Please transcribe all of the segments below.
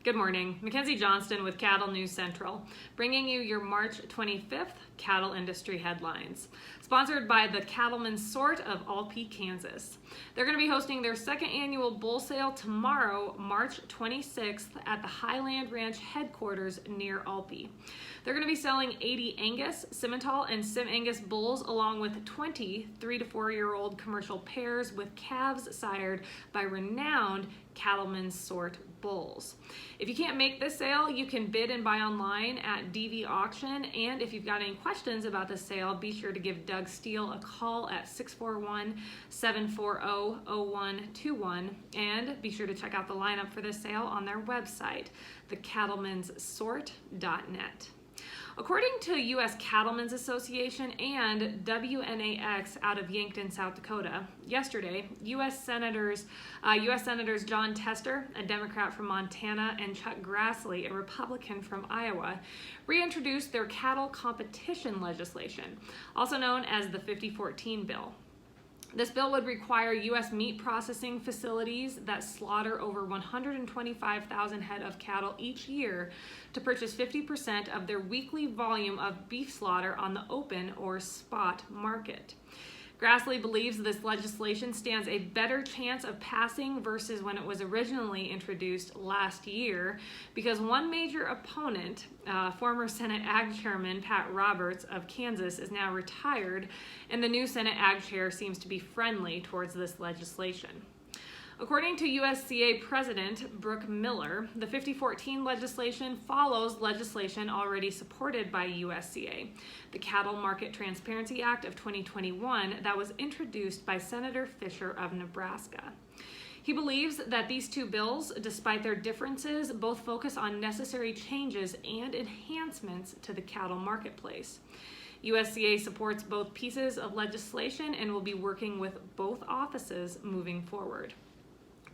Good morning. Mackenzie Johnston with Cattle News Central, bringing you your March 25th cattle industry headlines. Sponsored by the Cattlemen's Sort of Alpine, Kansas. They're going to be hosting their second annual bull sale tomorrow, March 26th, at the Highland Ranch headquarters near Alpine. They're going to be selling 80 Angus, Simmental, and Sim Angus bulls, along with 20 3 to 4 year old commercial pairs with calves sired by renowned Cattlemen's Sort bulls. If you can't make this sale, you can bid and buy online at DV Auction. And if you've got any questions about the sale, be sure to give Doug Steele a call at 641-740-0121. And be sure to check out the lineup for this sale on their website, thecattlemenssort.net. According to U.S. Cattlemen's Association and WNAX out of Yankton, South Dakota, yesterday, U.S. Senators Jon Tester, a Democrat from Montana, and Chuck Grassley, a Republican from Iowa, reintroduced their cattle competition legislation, also known as the 5014 bill. This bill would require U.S. meat processing facilities that slaughter over 125,000 head of cattle each year to purchase 50% of their weekly volume of beef slaughter on the open or spot market. Grassley believes this legislation stands a better chance of passing versus when it was originally introduced last year, because one major opponent, former Senate Ag Chairman Pat Roberts of Kansas, is now retired, and the new Senate Ag Chair seems to be friendly towards this legislation. According to USCA President Brooke Miller, the 5014 legislation follows legislation already supported by USCA, the Cattle Market Transparency Act of 2021 that was introduced by Senator Fisher of Nebraska. He believes that these two bills, despite their differences, both focus on necessary changes and enhancements to the cattle marketplace. USCA supports both pieces of legislation and will be working with both offices moving forward.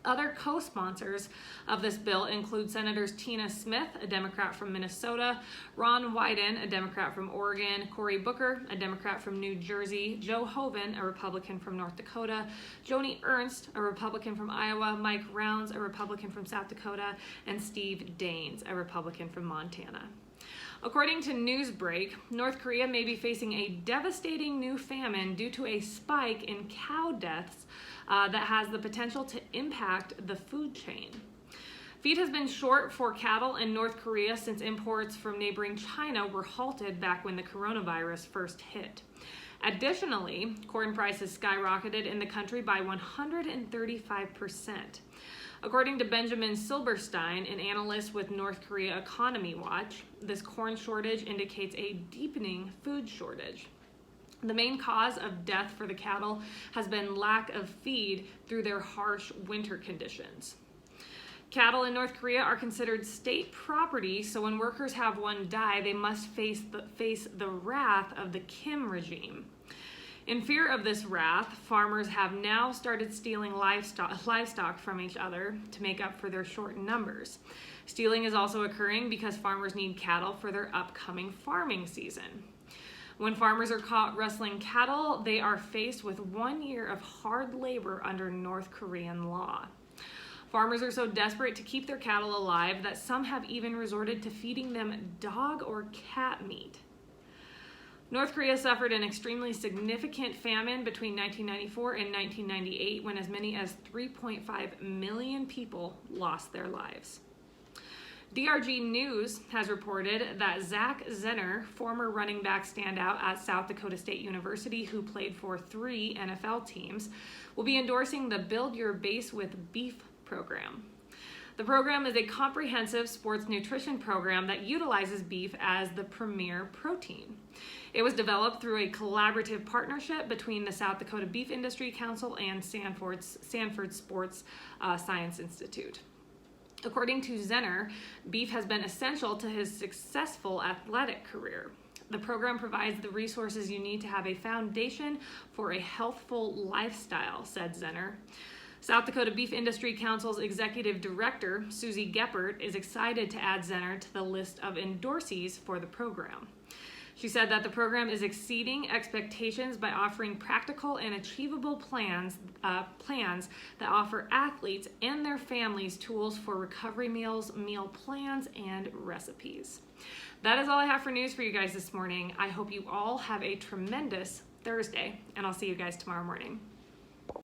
Other co-sponsors of this bill include Senators Tina Smith, a Democrat from Minnesota, Ron Wyden, a Democrat from Oregon, Cory Booker, a Democrat from New Jersey, Joe Hoven, a Republican from North Dakota, Joni Ernst, a Republican from Iowa, Mike Rounds, a Republican from South Dakota, and Steve Daines, a Republican from Montana. According to Newsbreak, North Korea may be facing a devastating new famine due to a spike in cow deaths that has the potential to impact the food chain. Feed has been short for cattle in North Korea since imports from neighboring China were halted back when the coronavirus first hit. Additionally, corn prices skyrocketed in the country by 135%. According to Benjamin Silberstein, an analyst with North Korea Economy Watch, this corn shortage indicates a deepening food shortage. The main cause of death for the cattle has been lack of feed through their harsh winter conditions. Cattle in North Korea are considered state property, so when workers have one die, they must face the wrath of the Kim regime. In fear of this wrath, farmers have now started stealing livestock from each other to make up for their short numbers. Stealing is also occurring because farmers need cattle for their upcoming farming season. When farmers are caught rustling cattle, they are faced with 1 year of hard labor under North Korean law. Farmers are so desperate to keep their cattle alive that some have even resorted to feeding them dog or cat meat. North Korea suffered an extremely significant famine between 1994 and 1998 when as many as 3.5 million people lost their lives. DRG News has reported that Zach Zenner, former running back standout at South Dakota State University who played for 3 NFL teams, will be endorsing the Build Your Base with Beef program. The program is a comprehensive sports nutrition program that utilizes beef as the premier protein. It was developed through a collaborative partnership between the South Dakota Beef Industry Council and Sanford Sports Science Institute. According to Zenner, beef has been essential to his successful athletic career. The program provides the resources you need to have a foundation for a healthful lifestyle, said Zenner. South Dakota Beef Industry Council's executive director, Susie Geppert, is excited to add Zenner to the list of endorsees for the program. She said that the program is exceeding expectations by offering practical and achievable plans that offer athletes and their families tools for recovery meals, meal plans, and recipes. That is all I have for news for you guys this morning. I hope you all have a tremendous Thursday, and I'll see you guys tomorrow morning.